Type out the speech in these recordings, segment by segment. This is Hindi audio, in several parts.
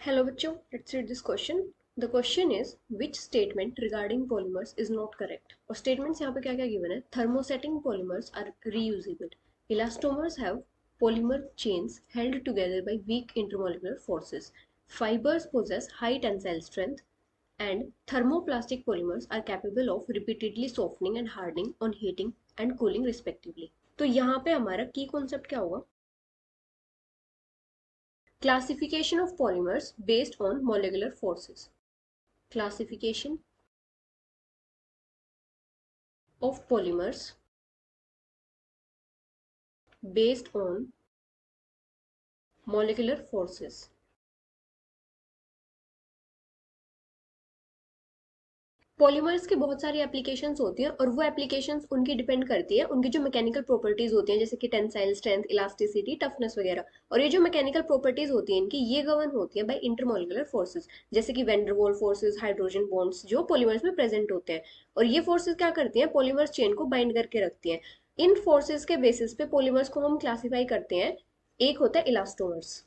Hello बच्चों, let's read this question. The question is which statement regarding polymers is not correct? और statements यहाँ पे क्या क्या given है? Thermosetting polymers are reusable. Elastomers have polymer chains held together by weak intermolecular forces. Fibers possess high tensile strength, and thermoplastic polymers are capable of repeatedly softening and hardening on heating and cooling respectively. तो यहाँ पे हमारा key concept क्या होगा? Classification of polymers based on molecular forces. Classification of polymers based on molecular forces. Polymers की बहुत सारी एप्लीकेशंस होती हैं और वो एप्लीकेशंस उनकी डिपेंड करती है उनकी जो मैकेनिकल प्रॉपर्टीज होती हैं, जैसे कि टेंसाइल स्ट्रेंथ, इलास्टिसिटी, टफनेस वगैरह। और ये जो मैकेनिकल प्रॉपर्टीज होती हैं इनकी, ये गवर्न होती है बाय इंटरमोलिकुलर फोर्सेस, जैसे कि वैंडरवाल फोर्सेस, हाइड्रोजन बॉन्ड्स जो पॉलीमर्स में प्रेजेंट होते हैं। और ये फोर्सेस क्या करती हैं? पॉलीमर्स चेन को बाइंड करके रखती हैं। इन फोर्सेस के बेसिस पे पॉलीमर्स को हम क्लासीफाई करते हैं। एक होता है इलास्टोमर्स।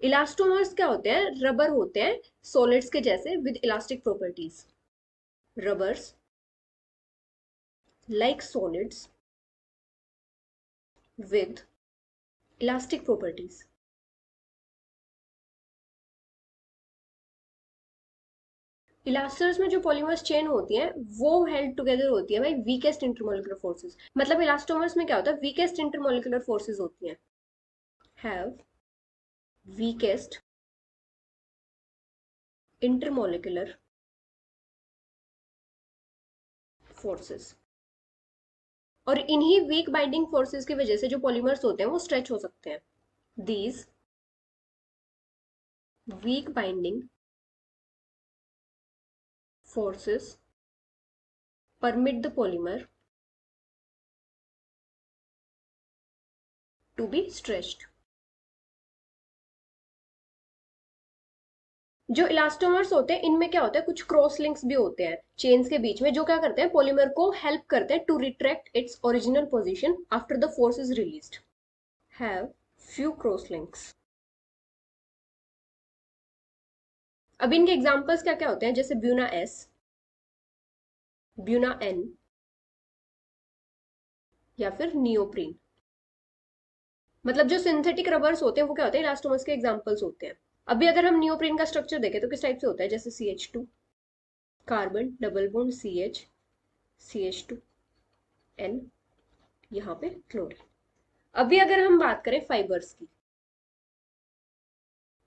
इलास्टोमर्स क्या होते हैं? रबर होते हैं, सॉलिड्स के जैसे, with elastic properties. Rubbers like solids with elastic properties. इलास्टर्स में जो पॉलीमर्स चेन होती हैं वो हेल्ड टुगेदर होती है बाई वीकेस्ट इंटरमोलिकुलर फोर्सेस। मतलब इलास्टोमर्स में क्या होता है? वीकेस्ट इंटरमोलिकुलर फोर्सेस होती हैं। Have weakest intermolecular forces. और इन्हीं वीक बाइंडिंग फोर्सेस की वजह से जो पॉलीमर्स होते हैं वो स्ट्रेच हो सकते हैं। These weak binding forces permit the polymer to be stretched. जो इलास्टोमर्स होते हैं इनमें क्या होता है? कुछ क्रॉस लिंक्स भी होते हैं चेन्स के बीच में, जो क्या करते हैं? पॉलीमर को हेल्प करते हैं to retract its original position after the force is released. Have few cross links. अब इनके एग्जांपल्स क्या क्या होते हैं? जैसे ब्यूना एस, ब्यूना एन, या फिर नियोप्रीन। मतलब जो सिंथेटिक रबर्स होते हैं वो क्या होते हैं? इलास्टोमर्स के एग्जांपल्स होते हैं। अभी अगर हम नियोप्रीन का स्ट्रक्चर देखें तो किस टाइप से होता है? जैसे CH2 carbon, double bond CH, CH2 N, यहाँ पे क्लोरीन। अभी अगर हम बात करें फाइबर्स की,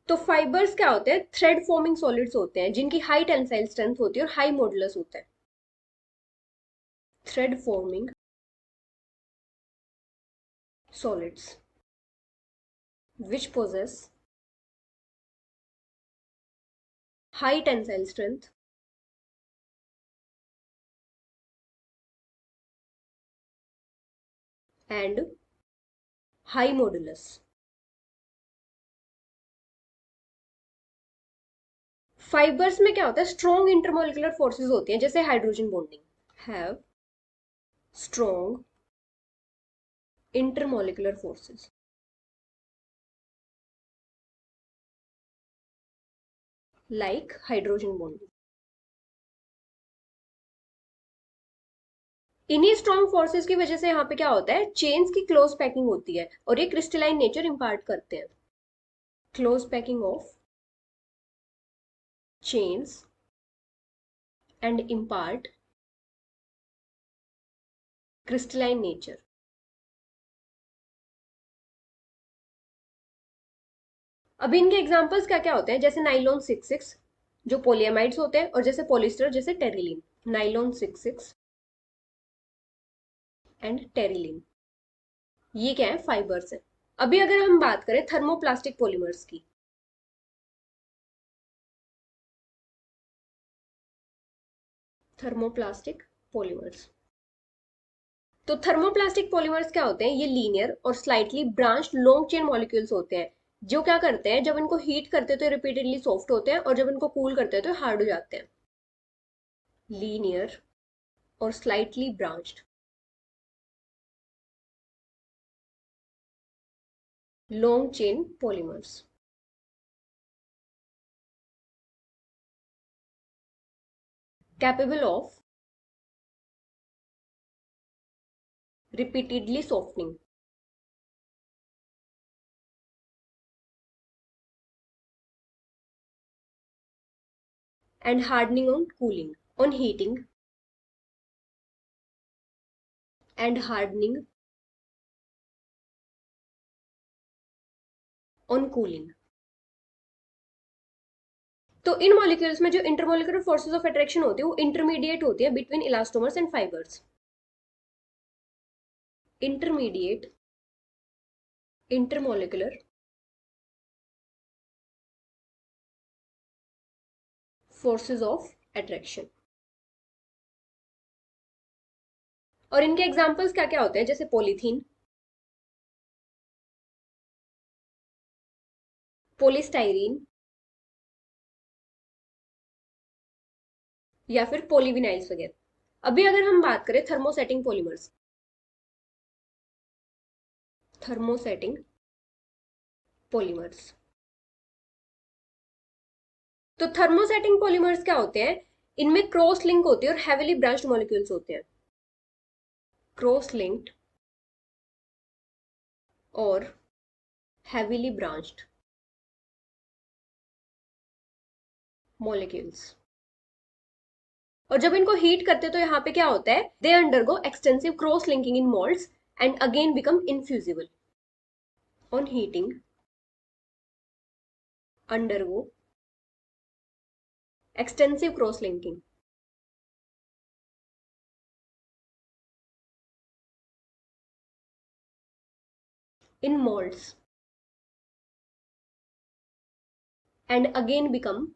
तो फाइबर्स क्या होते हैं? थ्रेड फॉर्मिंग सॉलिड्स होते हैं जिनकी हाई टेंसाइल स्ट्रेंथ होती है और हाई मॉडुलस होता है। Thread forming solids which possess high tensile strength and high modulus. Fibres में क्या होता है? स्ट्रॉन्ग इंटरमोलिकुलर फोर्सेस होती हैं, जैसे hydrogen bonding. Have strong intermolecular forces like hydrogen bonding. इन्हीं स्ट्रॉन्ग फोर्सेस की वजह से यहाँ पे क्या होता है? चेन्स की क्लोज पैकिंग होती है और ये क्रिस्टलाइन नेचर इंपार्ट करते हैं। Close packing of chains and impart crystalline nature. अब इनके एग्जांपल्स क्या क्या होते हैं? जैसे नाइलॉन 66 जो पोलियमाइड्स होते हैं, और जैसे पॉलिस्टर, जैसे टेरिलीन। नाइलॉन 66 एंड टेरिलीन, ये क्या है? फाइबर्स है। अभी अगर हम बात करें थर्मोप्लास्टिक पॉलीमर्स की, थर्मोप्लास्टिक पॉलीमर्स, तो थर्मोप्लास्टिक पॉलीमर्स क्या होते हैं? ये लीनियर और slightly branched long chain molecules होते हैं, जो क्या करते हैं? जब इनको हीट करते हैं तो रिपीटेडली सॉफ्ट होते हैं, और जब इनको कूल करते हैं तो हार्ड हो जाते हैं। लीनियर और slightly branched. long chain polymers. Capable of repeatedly softening and hardening on cooling, on heating and hardening on cooling. तो इन मॉलिक्यूल्स में जो इंटरमोलिकुलर फोर्सेस ऑफ अट्रैक्शन होती है वो इंटरमीडिएट होती है between elastomers and fibres. Intermediate intermolecular forces of attraction. और इनके एग्जांपल्स क्या क्या होते हैं, जैसे पॉलीथीन, पॉलीस्टाइरीन या फिर पॉलीविनाइल्स वगैरह. अभी अगर हम बात करें थर्मोसेटिंग पॉलीमर्स, थर्मोसेटिंग पॉलीमर्स, तो थर्मोसेटिंग पॉलीमर्स क्या होते हैं, इनमें क्रॉस लिंक होती है और हेविली ब्रांच्ड मॉलिक्यूल्स होते हैं. क्रॉस लिंक्ड और heavily branched molecules. और जब इनको हीट करते हैं तो यहाँ पे क्या होता है, they undergo extensive cross linking in moulds and again become infusible. On heating undergo extensive cross linking in molds and again become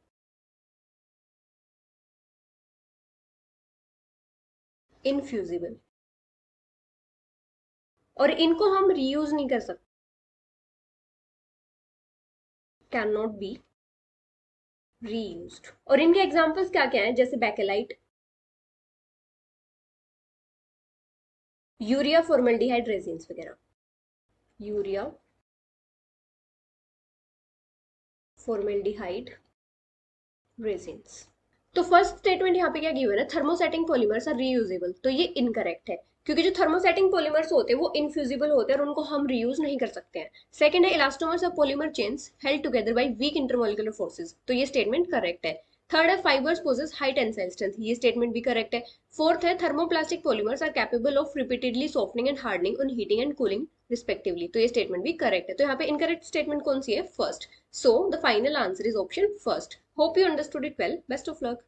infusible. और इनको हम रीयूज नहीं कर सकते, कैन नॉट बी रीयूज्ड. और इनके एग्जांपल्स क्या क्या हैं, जैसे बैकेलाइट, यूरिया फॉर्मल्डिहाइड रेजिन्स वगैरह. Urea formaldehyde resins. तो फर्स्ट स्टेटमेंट यहाँ पे क्या गिवन है, थर्मोसेटिंग पॉलीमर्स आर रीयूजेबल. तो ये इनकरेक्ट है, क्योंकि जो थर्मोसेटिंग पॉलीमर्स होते हैं वो इनफ्यूजिबल होते हैं और उनको हम रीयूज नहीं कर सकते हैं. सेकंड है, elastomers of polymer chains held together by weak intermolecular forces. तो ये स्टेटमेंट करेक्ट है. थर्ड है, fibres possess high tensile strength. ये स्टेटमेंट भी करेक्ट है. फोर्थ है, thermoplastic polymers are capable of repeatedly softening and hardening on heating and cooling respectively. तो ये स्टेटमेंट भी करेक्ट है. तो यहाँ पे इनकरेक्ट स्टेटमेंट कौन सी है, first. So the final answer is option first. Hope you understood it well. Best of luck.